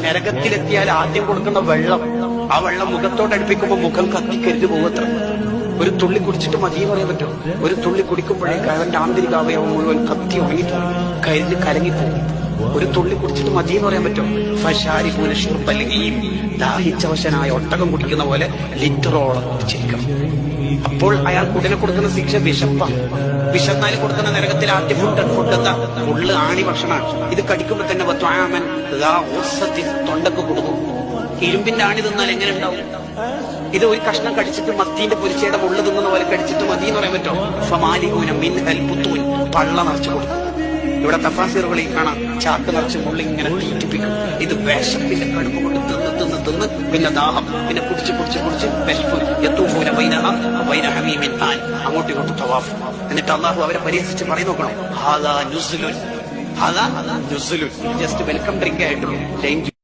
നരകത്തിലെത്തിയാൽ ആദ്യം കൊടുക്കുന്ന വെള്ളം, ആ വെള്ളം മുഖത്തോടടുപ്പിക്കുമ്പോൾ മുഖം കത്തിക്കരിഞ്ഞു പോകത്ര. ഒരു തുള്ളി കുടിച്ചിട്ട് മതിയെന്ന് പറയാൻ പറ്റും. ഒരു തുള്ളി കുടിക്കുമ്പോഴേക്ക് അവന്റെ ആന്തരിക അവയവം മുഴുവൻ കത്തി ഉണങ്ങിപ്പോകും, കരിഞ്ഞ് കലങ്ങിപ്പോകും. ഒരു തുള്ളി കുടിച്ചിട്ട് മതിയെന്ന് പറയാൻ പറ്റും. ഫശാരിപൂലയും ദാഹിച്ചവശനായ ഒട്ടകം കുടിക്കുന്ന പോലെ ലിറ്ററോളം കുടിച്ചിരിക്കണം. അപ്പോൾ അയാൾക്ക് ഉടനെ കൊടുക്കുന്ന ശിക്ഷ വിശപ്പാണ്. വിശന്നാൽ കൊടുക്കുന്ന നരകത്തിൽ ആദ്യ ഫുഡ് എന്താ? ഉള്ളു ആണി ഭക്ഷണമാണ്. ഇത് കടിക്കുമ്പോ തന്നെ തൊണ്ടക്ക് കൊടുക്കും. ഇരുമ്പിന്റെ ആണി തിന്നാൽ എങ്ങനെ ഉണ്ടാവും? ഇത് ഒരു കഷ്ണം കടിച്ചിട്ട് മത്തീന്റെ പൊരിച്ചയുടെ ഉള്ളു തിന്നുന്ന പോലെ കടിച്ചിട്ട് മതി എന്ന് പറയാൻ പറ്റുമോ? ഫമാലിഹൂന മിൻഹൽ പുത്തൂൻ, പള്ള നിറച്ചു കൊടുക്കും. ഇവിടെ തഫാസിറുകളിൽ കാണാം ചാക്ക് നിറച്ച് മുള്ളി ഇങ്ങനെ തീറ്റിപ്പിക്കും. ഇത് വിശപ്പിന്റെ കടുപ്പ് കൊണ്ട് തിന്ന് തിന്ന് തിന്ന് പിന്നെ ദാഹം, പിന്നെ കുടിച്ച് കുടിച്ച് കുടിച്ച് വിശപ്പ്. യത്തൂഫൂന ബൈനഹ ബൈന ഹമീമിൻ ആൻ, അങ്ങോട്ടും ഇങ്ങോട്ടും തവാഫ്. എന്നിട്ട് അള്ളാഹു അവരെ പരിഹസിച്ച് പറയും, നോക്കണം, ഹാദാ നുസ്ലുൻ, ഹാദാ നുസ്ലുൻ, ജസ്റ്റ് വെൽക്കം ഡ്രിങ്ക് ആയിട്ട്